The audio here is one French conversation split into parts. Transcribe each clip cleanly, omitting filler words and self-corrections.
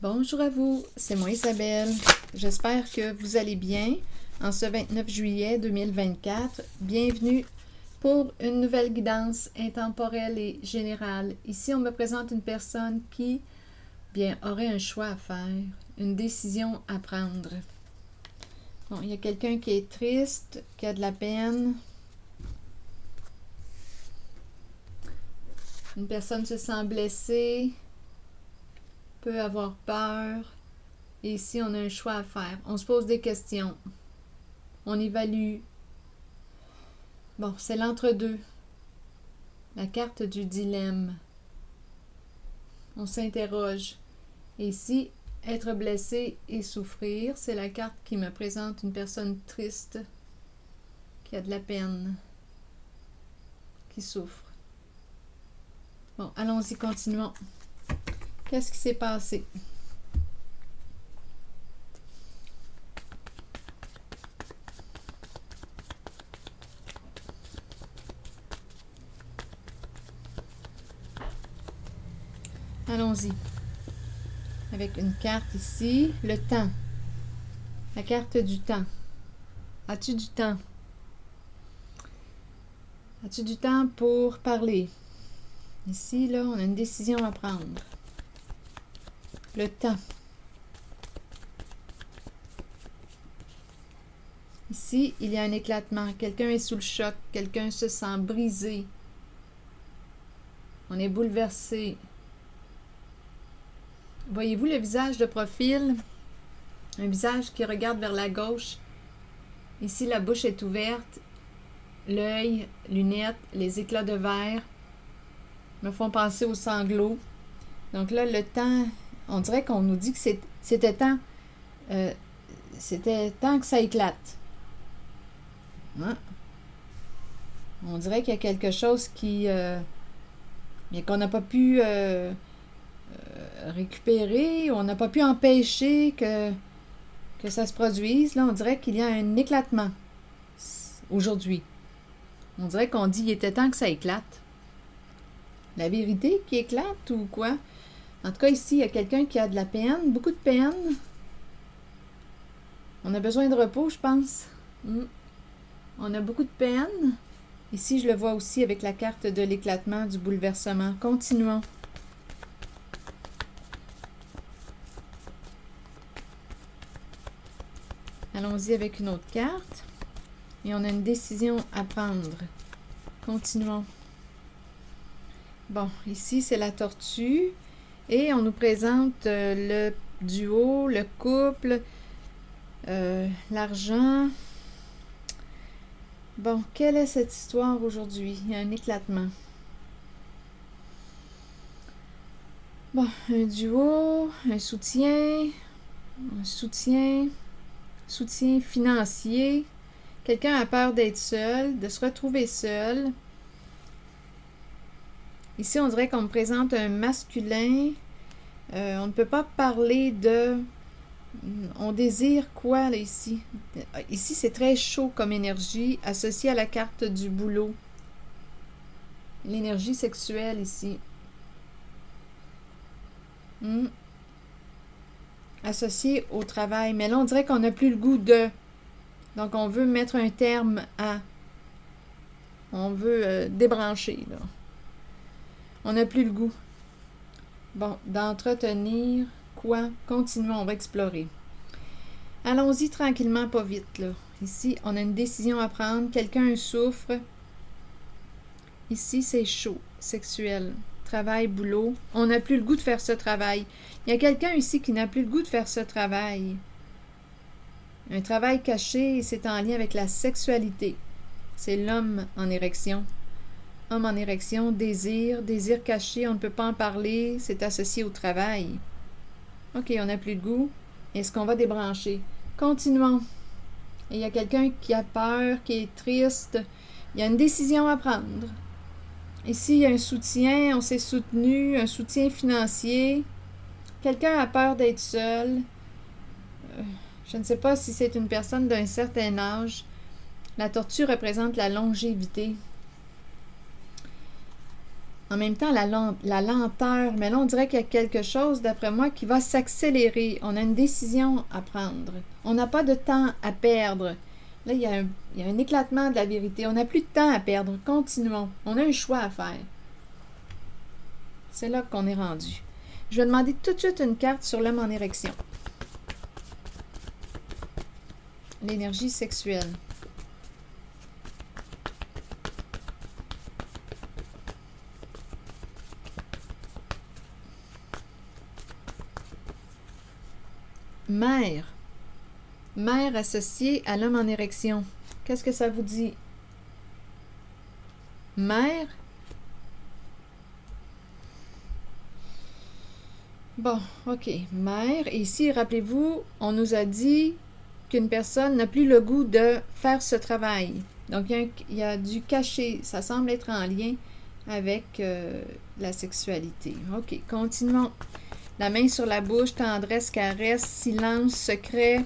Bonjour à vous, c'est moi Isabelle. J'espère que vous allez bien en ce 29 juillet 2024. Bienvenue pour une nouvelle guidance intemporelle et générale. Ici, on me présente une personne qui, aurait un choix à faire, une décision à prendre. Bon, il y a quelqu'un qui est triste, qui a de la peine. Une personne se sent blessée, peut avoir peur. Et ici, on a un choix à faire. On se pose des questions. On évalue. Bon, c'est l'entre-deux. La carte du dilemme. On s'interroge. Et ici, être blessé et souffrir, c'est la carte qui me présente une personne triste, qui a de la peine, qui souffre. Bon, allons-y, continuons. Qu'est-ce qui s'est passé? Allons-y. Avec une carte ici, le temps. La carte du temps. As-tu du temps? As-tu du temps pour parler? Ici, là, on a une décision à prendre. Le temps. Ici, il y a un éclatement. Quelqu'un est sous le choc. Quelqu'un se sent brisé. On est bouleversé. Voyez-vous le visage de profil? Un visage qui regarde vers la gauche. Ici, la bouche est ouverte. L'œil, lunettes, les éclats de verre me font penser aux sanglots. Donc là, le temps, on dirait qu'on nous dit que c'était temps que ça éclate. Hein? On dirait qu'il y a quelque chose qu'on n'a pas pu récupérer, on n'a pas pu empêcher que ça se produise. Là, on dirait qu'il y a un éclatement aujourd'hui. On dirait qu'on dit qu'il était temps que ça éclate. La vérité qui éclate ou quoi? En tout cas, ici, il y a quelqu'un qui a de la peine, beaucoup de peine. On a besoin de repos, je pense. On a beaucoup de peine. Ici, je le vois aussi avec la carte de l'éclatement, du bouleversement. Continuons. Allons-y avec une autre carte. Et on a une décision à prendre. Continuons. Bon, ici, c'est la tortue. Et on nous présente le duo, le couple, l'argent. Bon, quelle est cette histoire aujourd'hui? Il y a un éclatement. Bon, un duo, un soutien financier. Quelqu'un a peur d'être seul, de se retrouver seul. Ici, on dirait qu'on me présente un masculin. On ne peut pas parler de... On désire quoi, là, ici? Ici, c'est très chaud comme énergie, associée à la carte du boulot. L'énergie sexuelle, ici. Associée au travail. Mais là, on dirait qu'on n'a plus le goût de... Donc, on veut mettre un terme à... On veut débrancher, là. On n'a plus le goût. Bon, d'entretenir quoi? Continuons, on va explorer. Allons-y tranquillement, pas vite, là. Ici, on a une décision à prendre. Quelqu'un souffre. Ici, c'est chaud, sexuel. Travail, boulot. On n'a plus le goût de faire ce travail. Il y a quelqu'un ici qui n'a plus le goût de faire ce travail. Un travail caché, c'est en lien avec la sexualité. C'est l'homme en érection. Homme en érection, désir caché, on ne peut pas en parler, c'est associé au travail. OK, on n'a plus le goût. Est-ce qu'on va débrancher? Continuons. Et il y a quelqu'un qui a peur, qui est triste. Il y a une décision à prendre. Ici, il y a un soutien, on s'est soutenu, un soutien financier. Quelqu'un a peur d'être seul. Je ne sais pas si c'est une personne d'un certain âge. La tortue représente la longévité. en même temps la lenteur. Mais là, on dirait qu'il y a quelque chose, d'après moi, qui va s'accélérer. On a une décision à prendre. On n'a pas de temps à perdre. Là, il y a un éclatement de la vérité. On n'a plus de temps à perdre. Continuons. On a un choix à faire. C'est là qu'on est rendu. Je vais demander tout de suite une carte sur l'homme en érection. L'énergie sexuelle. Mère. Mère associée à l'homme en érection. Qu'est-ce que ça vous dit? Mère. Bon, ok. Mère. Et ici, rappelez-vous, on nous a dit qu'une personne n'a plus le goût de faire ce travail. Donc, il y a du caché. Ça semble être en lien avec la sexualité. Ok, continuons. La main sur la bouche, tendresse, caresse, silence, secret,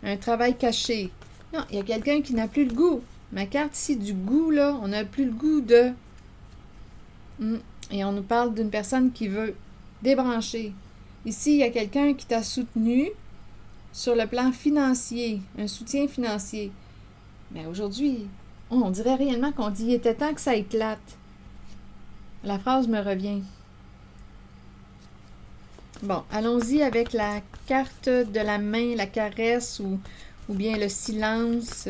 un travail caché. Non, il y a quelqu'un qui n'a plus le goût. Ma carte ici du goût, là, on n'a plus le goût de... Et on nous parle d'une personne qui veut débrancher. Ici, il y a quelqu'un qui t'a soutenu sur le plan financier, un soutien financier. Mais aujourd'hui, on dirait réellement qu'on dit « il était temps que ça éclate ». La phrase me revient. Bon, allons-y avec la carte de la main, la caresse ou bien le silence.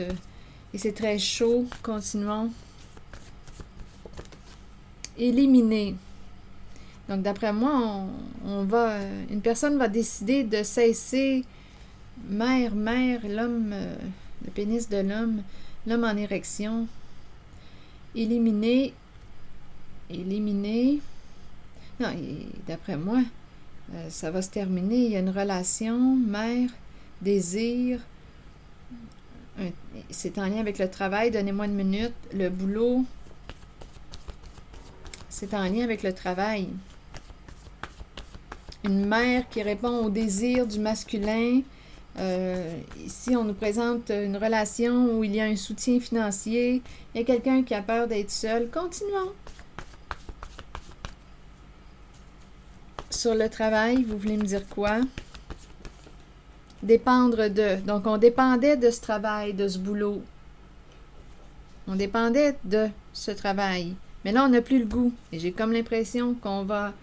Et c'est très chaud. Continuons. Éliminer. Donc, d'après moi, une personne va décider de cesser mère, l'homme, le pénis de l'homme en érection. Éliminer. Non, d'après moi, ça va se terminer. Il y a une relation, mère, désir. C'est en lien avec le travail. Donnez-moi une minute. Le boulot. C'est en lien avec le travail. Une mère qui répond au désir du masculin. Ici, on nous présente une relation où il y a un soutien financier. Il y a quelqu'un qui a peur d'être seul. Continuons. Sur le travail, vous voulez me dire quoi? Dépendre de. Donc, on dépendait de ce travail, de ce boulot. On dépendait de ce travail. Mais là, on n'a plus le goût. Et j'ai comme l'impression qu'on va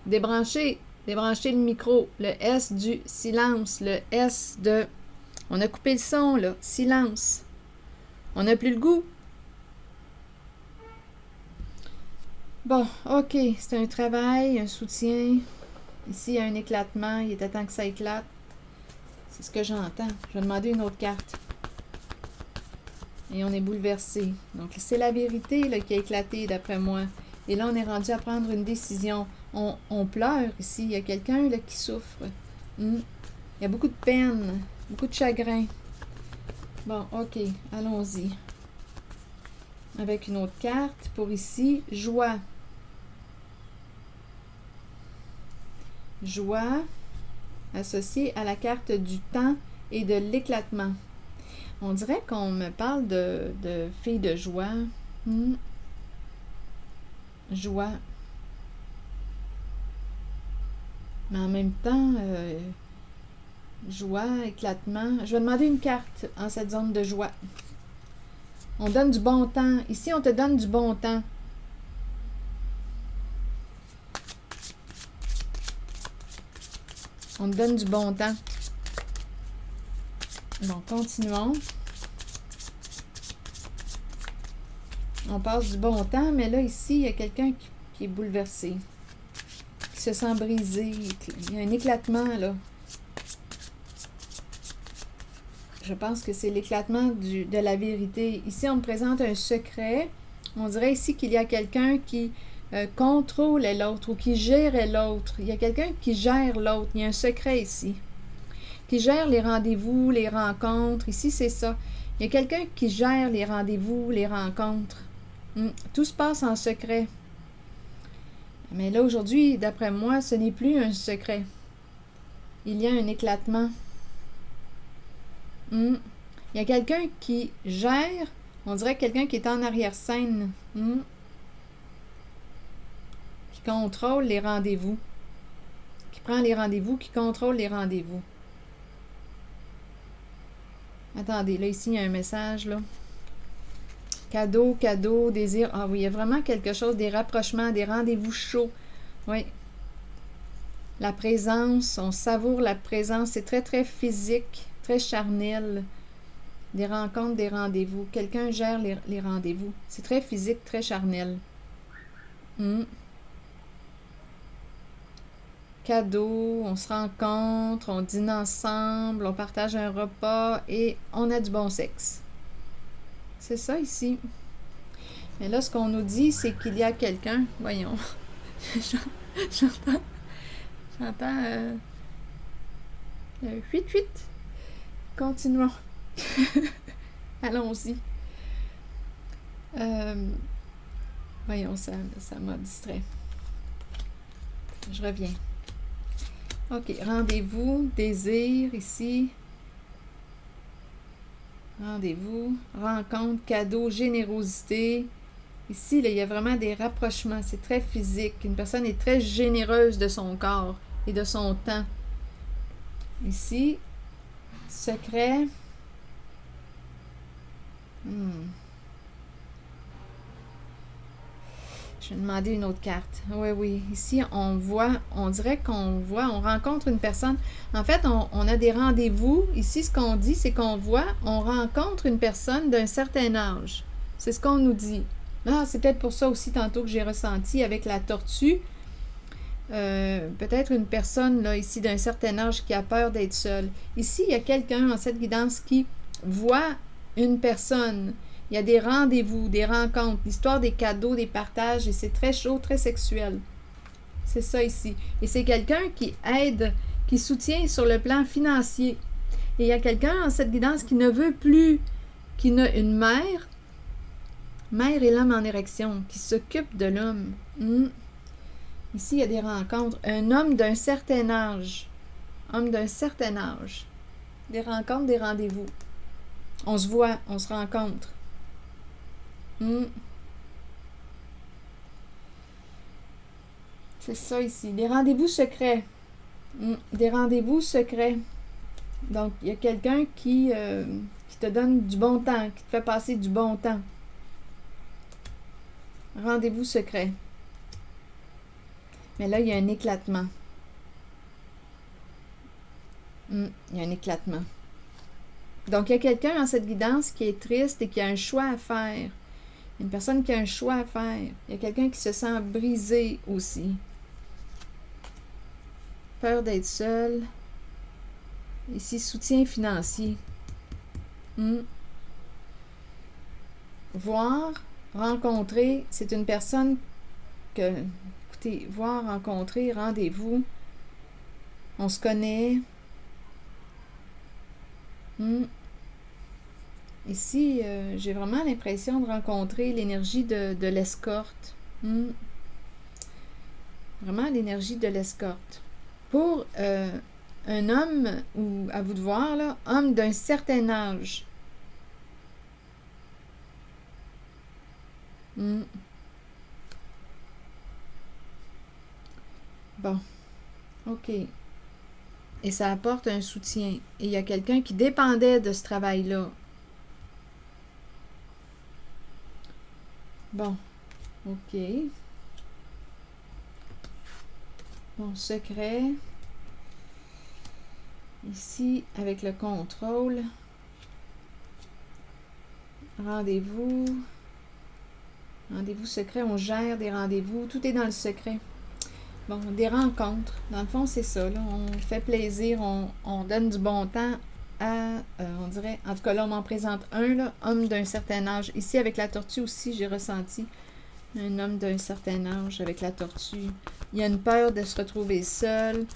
débrancher le micro. Le S du silence. Le S de... On a coupé le son, là. Silence. On n'a plus le goût. Bon, ok. C'est un travail, un soutien. Ici, il y a un éclatement. Il était temps que ça éclate. C'est ce que j'entends. Je vais demander une autre carte. Et on est bouleversé. Donc, c'est la vérité là, qui a éclaté, d'après moi. Et là, on est rendu à prendre une décision. On pleure ici. Il y a quelqu'un là, qui souffre. Il y a beaucoup de peine, beaucoup de chagrin. Bon, ok. Allons-y. Avec une autre carte. Pour ici, joie. Joie associée à la carte du temps et de l'éclatement. On dirait qu'on me parle de fille de joie. Joie. Mais en même temps, joie, éclatement. Je vais demander une carte en cette zone de joie. On donne du bon temps. Ici, on te donne du bon temps. On te donne du bon temps. Bon, continuons. On passe du bon temps, mais là, ici, il y a quelqu'un qui est bouleversé, qui se sent brisé. Il y a un éclatement, là. Je pense que c'est l'éclatement de la vérité. Ici, on me présente un secret. On dirait ici qu'il y a quelqu'un qui contrôle l'autre ou qui gère l'autre. Il y a quelqu'un qui gère l'autre. Il y a un secret ici. Qui gère les rendez-vous, les rencontres. Ici, c'est ça. Il y a quelqu'un qui gère les rendez-vous, les rencontres. Tout se passe en secret. Mais là, aujourd'hui, d'après moi, ce n'est plus un secret. Il y a un éclatement. Il y a quelqu'un qui gère. On dirait quelqu'un qui est en arrière-scène. contrôle les rendez-vous. Qui prend les rendez-vous, qui contrôle les rendez-vous. Attendez, là, ici, il y a un message, là. Cadeau, cadeau, désir. Ah oui, il y a vraiment quelque chose, des rapprochements, des rendez-vous chauds. Oui. La présence, on savoure la présence. C'est très, très physique, très charnel. Des rencontres, des rendez-vous. Quelqu'un gère les rendez-vous. C'est très physique, très charnel. Cadeau, on se rencontre, on dîne ensemble, on partage un repas et on a du bon sexe. C'est ça ici. Mais là, ce qu'on nous dit, c'est qu'il y a quelqu'un. Voyons. J'entends. 8-8. Continuons. Allons-y. Voyons, ça m'a distrait. Je reviens. OK, rendez-vous, désir, ici. Rendez-vous, rencontre, cadeau, générosité. Ici, là, il y a vraiment des rapprochements. C'est très physique. Une personne est très généreuse de son corps et de son temps. Ici, secret. Je vais demander une autre carte. Oui. Ici, on dirait on rencontre une personne. En fait, on a des rendez-vous. Ici, ce qu'on dit, c'est on rencontre une personne d'un certain âge. C'est ce qu'on nous dit. Ah, c'est peut-être pour ça aussi, tantôt, que j'ai ressenti avec la tortue. Peut-être une personne, là, ici, d'un certain âge qui a peur d'être seule. Ici, il y a quelqu'un en cette guidance qui voit une personne. Il y a des rendez-vous, des rencontres, l'histoire des cadeaux, des partages, et c'est très chaud, très sexuel. C'est ça ici. Et c'est quelqu'un qui aide, qui soutient sur le plan financier. Et il y a quelqu'un en cette guidance qui ne veut plus, qui n'a une mère et l'homme en érection, qui s'occupe de l'homme. Ici, il y a des rencontres. Un homme d'un certain âge. Homme d'un certain âge. Des rencontres, des rendez-vous. On se voit, on se rencontre. C'est ça ici. Des rendez-vous secrets. Des rendez-vous secrets. Donc, il y a quelqu'un qui te donne du bon temps, qui te fait passer du bon temps. Rendez-vous secret. Mais là, il y a un éclatement. Il y a un éclatement. Donc, il y a quelqu'un dans cette guidance qui est triste et qui a un choix à faire. Une personne qui a un choix à faire. Il y a quelqu'un qui se sent brisé aussi. Peur d'être seul. Ici, soutien financier. Voir, rencontrer, c'est une personne que, écoutez, voir, rencontrer, rendez-vous. On se connaît. Ici, j'ai vraiment l'impression de rencontrer l'énergie de l'escorte. Vraiment l'énergie de l'escorte. Pour un homme, ou à vous de voir, là, homme d'un certain âge. Bon. OK. Et ça apporte un soutien. Et il y a quelqu'un qui dépendait de ce travail-là. Bon. OK. Bon, secret. Ici, avec le contrôle. Rendez-vous. Rendez-vous secret. On gère des rendez-vous. Tout est dans le secret. Bon, des rencontres. Dans le fond, c'est ça. Là. On fait plaisir. On donne du bon temps à, on dirait, en tout cas là, on m'en présente un, là, homme d'un certain âge. Ici, avec la tortue aussi, j'ai ressenti un homme d'un certain âge avec la tortue. Il y a une peur de se retrouver seul.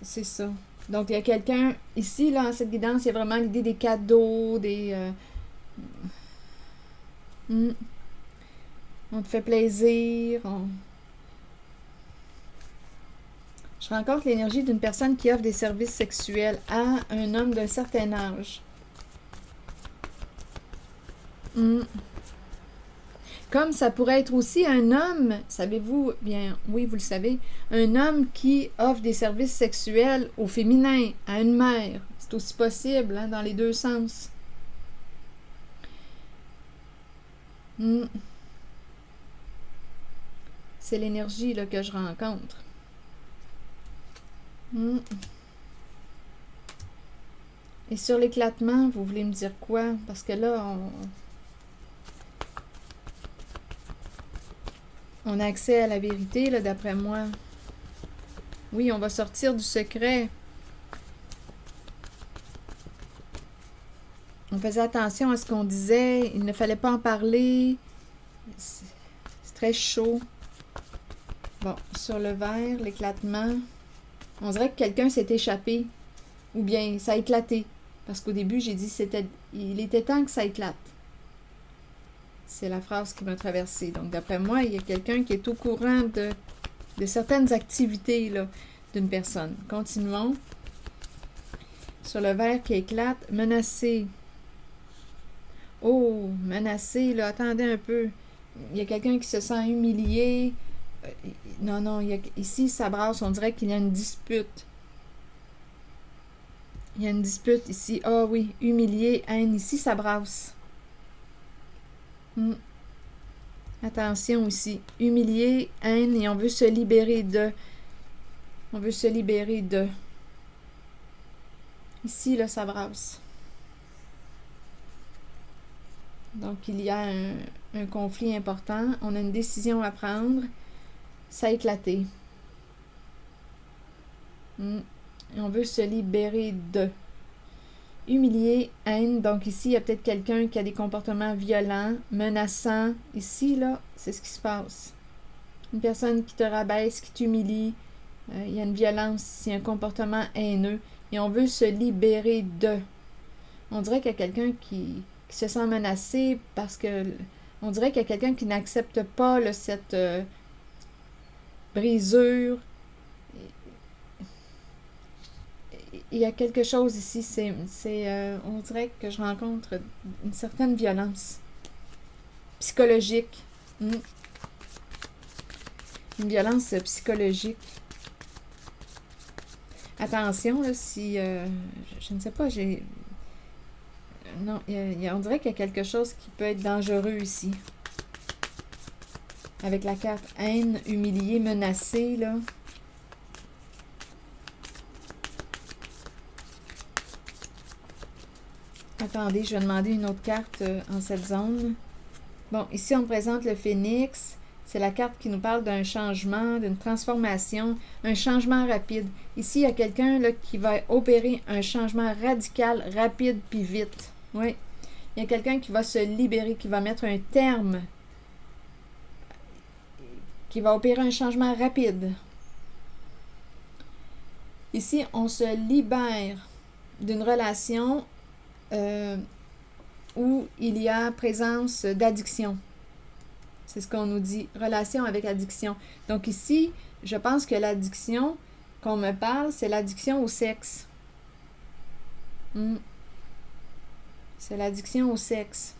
C'est ça. Donc, il y a quelqu'un, ici, là, en cette guidance, il y a vraiment l'idée des cadeaux, des... On te fait plaisir, Je rencontre l'énergie d'une personne qui offre des services sexuels à un homme d'un certain âge. Comme ça pourrait être aussi un homme, savez-vous, bien oui, vous le savez, un homme qui offre des services sexuels au féminin, à une mère. C'est aussi possible, hein, dans les deux sens. C'est l'énergie là, que je rencontre. Et sur l'éclatement, vous voulez me dire quoi? Parce que là, on a accès à la vérité, là, d'après moi. Oui, on va sortir du secret. On faisait attention à ce qu'on disait. Il ne fallait pas en parler. C'est très chaud. Bon, sur le verre, l'éclatement. On dirait que quelqu'un s'est échappé. Ou bien ça a éclaté. Parce qu'au début, j'ai dit il était temps que ça éclate. C'est la phrase qui m'a traversée. Donc, d'après moi, il y a quelqu'un qui est au courant de certaines activités là, d'une personne. Continuons. Sur le verre qui éclate, menacé. Oh, menacé, là, attendez un peu. Il y a quelqu'un qui se sent humilié. Non, ici, ça brasse, on dirait qu'il y a une dispute. Il y a une dispute ici. Ah oui, humilié, haine. Ici, ça brasse. Attention ici. Humilié, haine, et on veut se libérer de. On veut se libérer de. Ici, là, ça brasse. Donc, il y a un conflit important. On a une décision à prendre. Ça a éclaté. Et on veut se libérer de. Humilié, haine. Donc ici, il y a peut-être quelqu'un qui a des comportements violents, menaçants. Ici, là, c'est ce qui se passe. Une personne qui te rabaisse, qui t'humilie. Il y a une violence ici, un comportement haineux. Et on veut se libérer de. On dirait qu'il y a quelqu'un qui se sent menacé parce que... On dirait qu'il y a quelqu'un qui n'accepte pas là, cette brisure. Il y a quelque chose ici, on dirait que je rencontre une certaine violence psychologique. Une violence psychologique. Attention, là, si... je ne sais pas, non, on dirait qu'il y a quelque chose qui peut être dangereux ici. Avec la carte haine, humilié, menacé, là. Attendez, je vais demander une autre carte en cette zone. Bon, ici, on présente le phénix. C'est la carte qui nous parle d'un changement, d'une transformation, un changement rapide. Ici, il y a quelqu'un là qui va opérer un changement radical, rapide, puis vite. Oui. Il y a quelqu'un qui va se libérer, qui va mettre un terme, qui va opérer un changement rapide. Ici, on se libère d'une relation où il y a présence d'addiction. C'est ce qu'on nous dit, relation avec addiction. Donc ici, je pense que l'addiction qu'on me parle, c'est l'addiction au sexe. C'est l'addiction au sexe.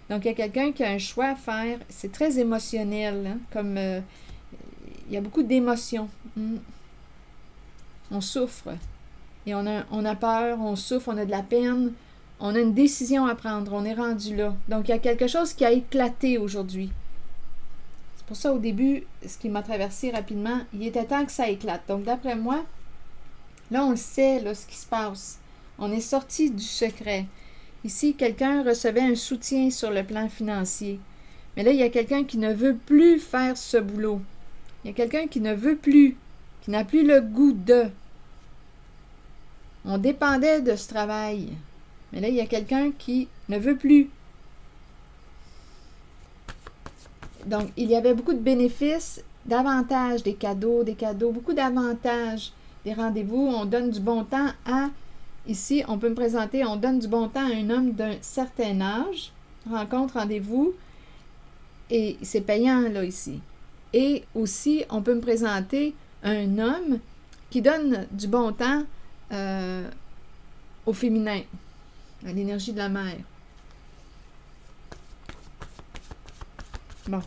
Donc il y a quelqu'un qui a un choix à faire. C'est très émotionnel, hein, comme il y a beaucoup d'émotions. On souffre. Et on a peur, on souffre, on a de la peine. On a une décision à prendre, on est rendu là. Donc, il y a quelque chose qui a éclaté aujourd'hui. C'est pour ça, au début, ce qui m'a traversé rapidement, il était temps que ça éclate. Donc, d'après moi, là, on le sait, là, ce qui se passe. On est sorti du secret. Ici, quelqu'un recevait un soutien sur le plan financier. Mais là, il y a quelqu'un qui ne veut plus faire ce boulot. Il y a quelqu'un qui ne veut plus, qui n'a plus le goût de. On dépendait de ce travail. Mais là, il y a quelqu'un qui ne veut plus. Donc, il y avait beaucoup de bénéfices, d'avantages, des cadeaux, beaucoup d'avantages, des rendez-vous. On donne du bon temps à... Ici, on peut me présenter, on donne du bon temps à un homme d'un certain âge. Rencontre, rendez-vous. Et c'est payant, là, ici. Et aussi, on peut me présenter un homme qui donne du bon temps au féminin. À l'énergie de la mère. Bon.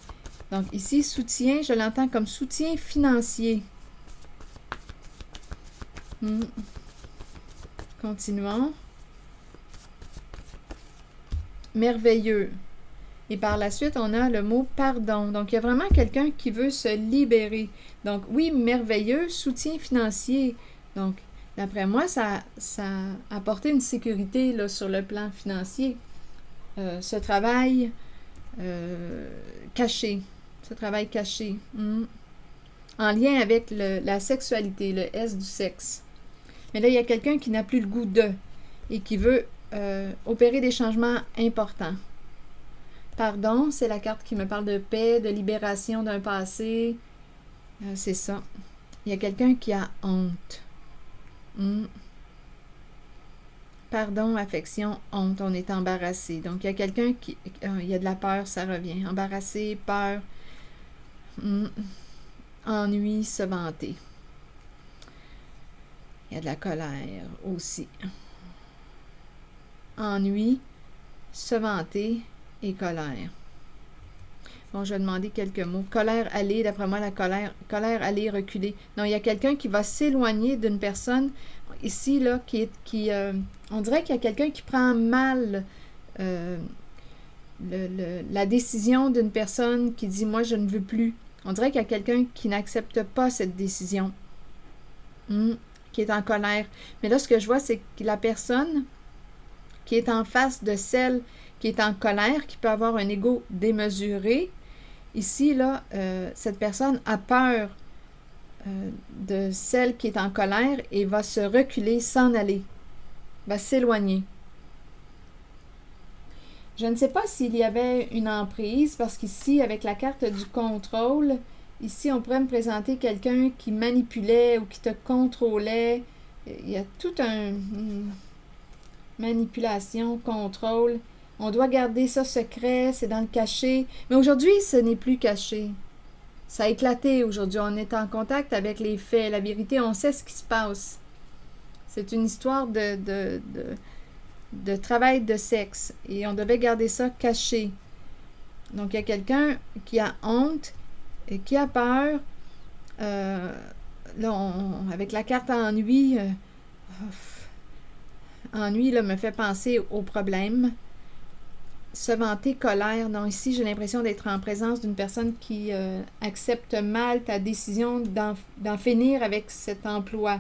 Donc ici, soutien, je l'entends comme soutien financier. Continuons. Merveilleux. Et par la suite, on a le mot pardon. Donc, il y a vraiment quelqu'un qui veut se libérer. Donc, oui, merveilleux, soutien financier. Donc, d'après moi, ça a apporté une sécurité là, sur le plan financier. Ce travail caché. Ce travail caché. En lien avec la sexualité, le S du sexe. Mais là, il y a quelqu'un qui n'a plus le goût de et qui veut opérer des changements importants. Pardon, c'est la carte qui me parle de paix, de libération d'un passé. C'est ça. Il y a quelqu'un qui a honte. Pardon, affection, honte, on est embarrassé. Donc, il y a quelqu'un qui... il y a de la peur, ça revient. Embarrassé, peur, ennui, se vanter. Il y a de la colère aussi. Ennui, se vanter et colère. Bon, je vais demander quelques mots. Colère, aller, d'après moi, la colère, aller, reculer. Non, il y a quelqu'un qui va s'éloigner d'une personne, ici, là, on dirait qu'il y a quelqu'un qui prend mal la décision d'une personne qui dit « Moi, je ne veux plus ». On dirait qu'il y a quelqu'un qui n'accepte pas cette décision, qui est en colère. Mais là, ce que je vois, c'est que la personne qui est en face de celle qui est en colère, qui peut avoir un ego démesuré, ici, là, cette personne a peur de celle qui est en colère et va se reculer, s'en aller, va s'éloigner. Je ne sais pas s'il y avait une emprise, parce qu'ici, avec la carte du contrôle, ici, on pourrait me présenter quelqu'un qui manipulait ou qui te contrôlait. Il y a tout un... manipulation, contrôle. On doit garder ça secret, c'est dans le caché. Mais aujourd'hui, ce n'est plus caché. Ça a éclaté aujourd'hui. On est en contact avec les faits, la vérité. On sait ce qui se passe. C'est une histoire de travail de sexe. Et on devait garder ça caché. Donc, il y a quelqu'un qui a honte et qui a peur. Là, avec la carte ennui, ennui là, me fait penser au problème. Se vanter, colère. Non, ici, j'ai l'impression d'être en présence d'une personne qui accepte mal ta décision d'en finir avec cet emploi.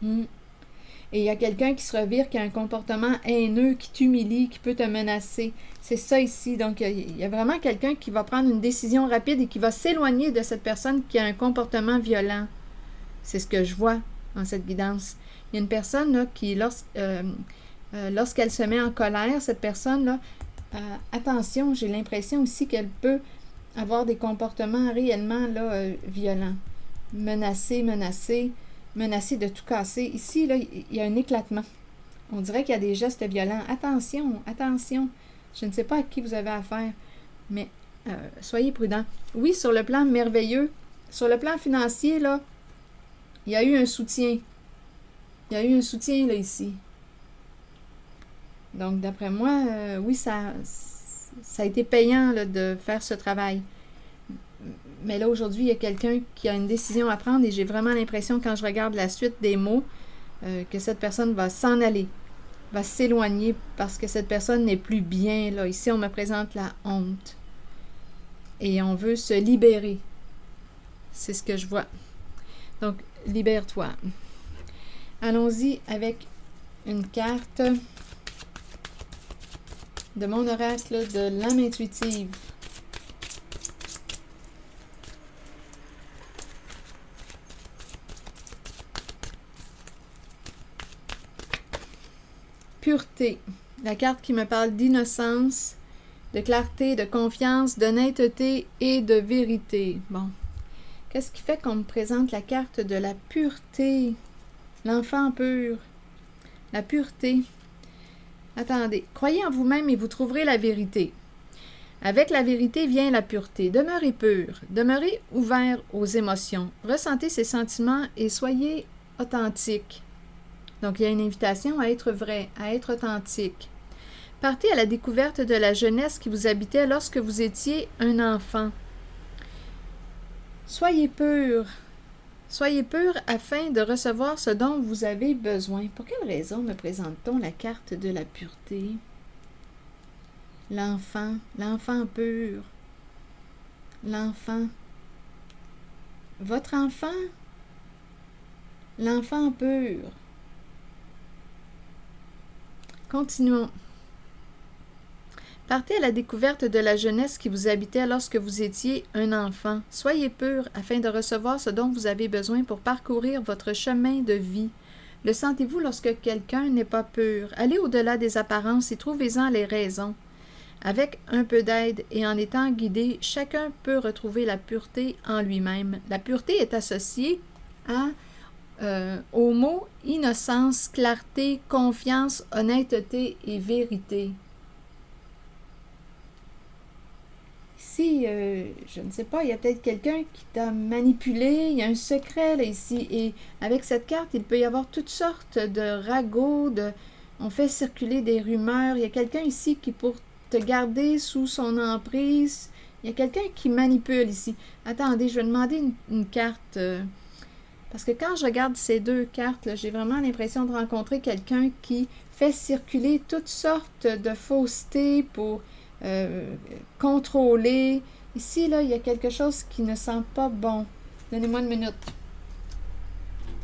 Et il y a quelqu'un qui se revire, qui a un comportement haineux, qui t'humilie, qui peut te menacer. C'est ça ici. Donc, il y a vraiment quelqu'un qui va prendre une décision rapide et qui va s'éloigner de cette personne qui a un comportement violent. C'est ce que je vois dans cette guidance. Il y a une personne là, qui, lorsqu'elle se met en colère, cette personne-là, attention, j'ai l'impression aussi qu'elle peut avoir des comportements réellement là, violents. Menacer de tout casser. Ici, là, il y a un éclatement. On dirait qu'il y a des gestes violents. Attention, attention. Je ne sais pas à qui vous avez affaire, mais soyez prudents. Oui, sur le plan merveilleux, sur le plan financier, là, il y a eu un soutien. Il y a eu un soutien, là, ici. Donc, d'après moi, oui, ça a été payant là, de faire ce travail. Mais là, aujourd'hui, il y a quelqu'un qui a une décision à prendre et j'ai vraiment l'impression, quand je regarde la suite des mots, que cette personne va s'en aller, va s'éloigner parce que cette personne n'est plus bien. Là. Ici, on me présente la honte. Et on veut se libérer. C'est ce que je vois. Donc, libère-toi. Allons-y avec une carte de mon oracle de l'âme intuitive. Pureté. La carte qui me parle d'innocence, de clarté, de confiance, d'honnêteté et de vérité. Bon. Qu'est-ce qui fait qu'on me présente la carte de la pureté? L'enfant pur. La pureté. Attendez. Croyez en vous-même et vous trouverez la vérité. Avec la vérité vient la pureté. Demeurez pur. Demeurez ouvert aux émotions. Ressentez ces sentiments et soyez authentique. Donc, il y a une invitation à être vrai, à être authentique. Partez à la découverte de la jeunesse qui vous habitait lorsque vous étiez un enfant. Soyez pur. Soyez pur afin de recevoir ce dont vous avez besoin. Pour quelle raison me présente-t-on la carte de la pureté? L'enfant pur. L'enfant. Votre enfant. L'enfant pur. Continuons. Partez à la découverte de la jeunesse qui vous habitait lorsque vous étiez un enfant. Soyez pur afin de recevoir ce dont vous avez besoin pour parcourir votre chemin de vie. Le sentez-vous lorsque quelqu'un n'est pas pur? Allez au-delà des apparences et trouvez-en les raisons. Avec un peu d'aide et en étant guidé, chacun peut retrouver la pureté en lui-même. La pureté est associée aux mots innocence, clarté, confiance, honnêteté et vérité. Ici, je ne sais pas, il y a peut-être quelqu'un qui t'a manipulé, il y a un secret là ici, et avec cette carte, il peut y avoir toutes sortes de ragots, on fait circuler des rumeurs, il y a quelqu'un ici qui pour te garder sous son emprise, il y a quelqu'un qui manipule ici. Attendez, je vais demander une carte, parce que quand je regarde ces deux cartes, j'ai vraiment l'impression de rencontrer quelqu'un qui fait circuler toutes sortes de faussetés pour contrôler. Ici, là, il y a quelque chose qui ne sent pas bon. Donnez-moi une minute.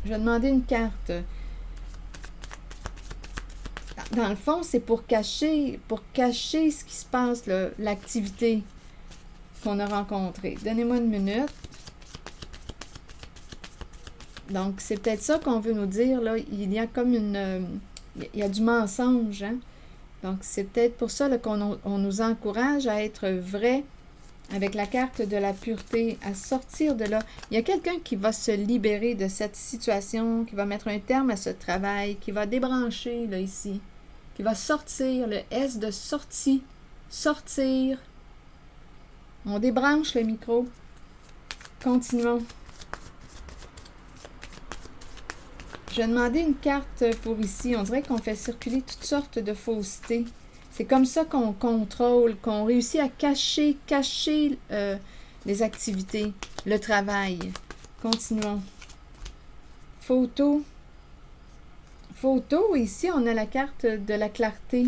Je vais demander une carte. Dans le fond, c'est pour cacher ce qui se passe, l'activité qu'on a rencontrée. Donnez-moi une minute. Donc, c'est peut-être ça qu'on veut nous dire, là. Il y a comme il y a du mensonge, hein? Donc, c'est peut-être pour ça qu'on nous encourage à être vrai avec la carte de la pureté, à sortir de là. Il y a quelqu'un qui va se libérer de cette situation, qui va mettre un terme à ce travail, qui va débrancher, là, ici, qui va sortir, le S de sortie, sortir. On débranche le micro. Continuons. Je vais demander une carte pour ici. On dirait qu'on fait circuler toutes sortes de faussetés. C'est comme ça qu'on contrôle, qu'on réussit à cacher les activités, le travail. Continuons. Photo. Photo, ici, on a la carte de la clarté.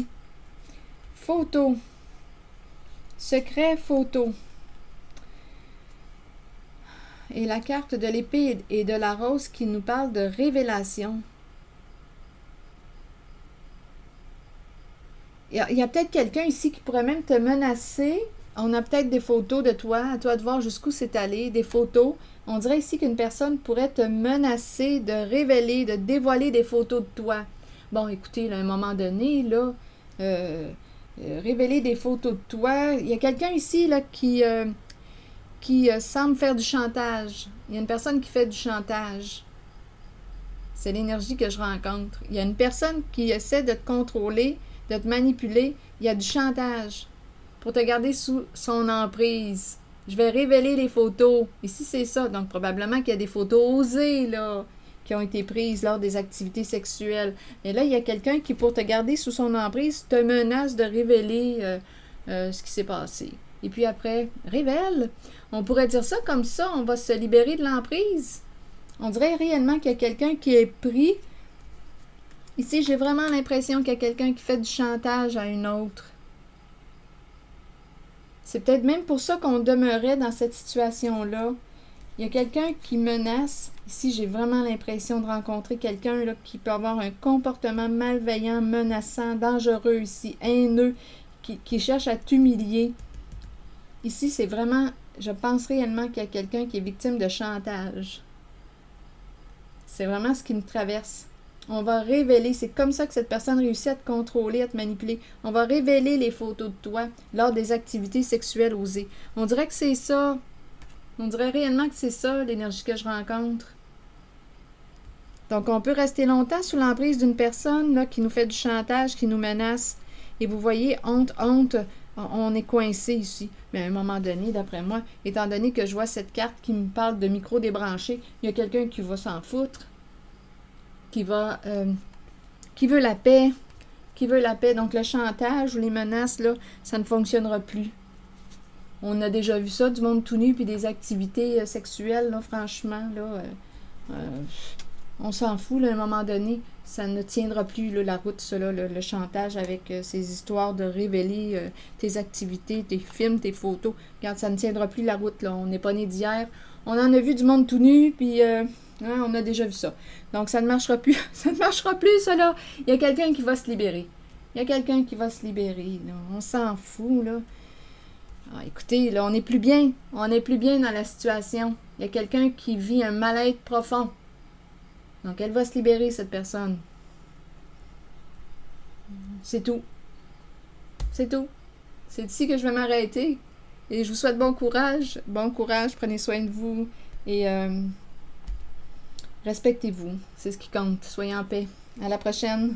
Photo. Secret, photo. Et la carte de l'épée et de la rose qui nous parle de révélation. Il y a peut-être quelqu'un ici qui pourrait même te menacer. On a peut-être des photos de toi, à toi de voir jusqu'où c'est allé, des photos. On dirait ici qu'une personne pourrait te menacer de révéler, de dévoiler des photos de toi. Bon, écoutez, là, à un moment donné, là, révéler des photos de toi. Il y a quelqu'un ici là, qui semble faire du chantage. Il y a une personne qui fait du chantage. C'est l'énergie que je rencontre. Il y a une personne qui essaie de te contrôler, de te manipuler. Il y a du chantage pour te garder sous son emprise. Je vais révéler les photos. Ici, c'est ça. Donc, probablement qu'il y a des photos osées, là, qui ont été prises lors des activités sexuelles. Et là, il y a quelqu'un qui, pour te garder sous son emprise, te menace de révéler ce qui s'est passé. Et puis après, révèle. On pourrait dire ça comme ça, on va se libérer de l'emprise. On dirait réellement qu'il y a quelqu'un qui est pris. Ici, j'ai vraiment l'impression qu'il y a quelqu'un qui fait du chantage à une autre. C'est peut-être même pour ça qu'on demeurait dans cette situation-là. Il y a quelqu'un qui menace. Ici, j'ai vraiment l'impression de rencontrer quelqu'un là, qui peut avoir un comportement malveillant, menaçant, dangereux ici, haineux, qui cherche à t'humilier. Ici, c'est vraiment, je pense réellement qu'il y a quelqu'un qui est victime de chantage. C'est vraiment ce qui me traverse. On va révéler, c'est comme ça que cette personne réussit à te contrôler, à te manipuler. On va révéler les photos de toi lors des activités sexuelles osées. On dirait que c'est ça. On dirait réellement que c'est ça, l'énergie que je rencontre. Donc, on peut rester longtemps sous l'emprise d'une personne là, qui nous fait du chantage, qui nous menace. Et vous voyez, honte, on est coincé ici. Mais à un moment donné, d'après moi, étant donné que je vois cette carte qui me parle de micro débranché, il y a quelqu'un qui va s'en foutre, qui veut la paix, qui veut la paix. Donc le chantage ou les menaces, là, ça ne fonctionnera plus. On a déjà vu ça, du monde tout nu, puis des activités sexuelles, là, franchement, là, on s'en fout, là, à un moment donné. Ça ne tiendra plus, là, la route, ça, là, le chantage avec ces histoires de révéler tes activités, tes films, tes photos. Regarde, ça ne tiendra plus la route, là. On n'est pas né d'hier. On en a vu du monde tout nu, puis on a déjà vu ça. Donc, ça ne marchera plus. Ça ne marchera plus, ça, là. Il y a quelqu'un qui va se libérer. Il y a quelqu'un qui va se libérer, là. On s'en fout, là. Ah, écoutez, là, on n'est plus bien. On n'est plus bien dans la situation. Il y a quelqu'un qui vit un mal-être profond. Donc, elle va se libérer, cette personne. C'est tout. C'est tout. C'est ici que je vais m'arrêter. Et je vous souhaite bon courage. Bon courage, prenez soin de vous. Et respectez-vous. C'est ce qui compte. Soyez en paix. À la prochaine.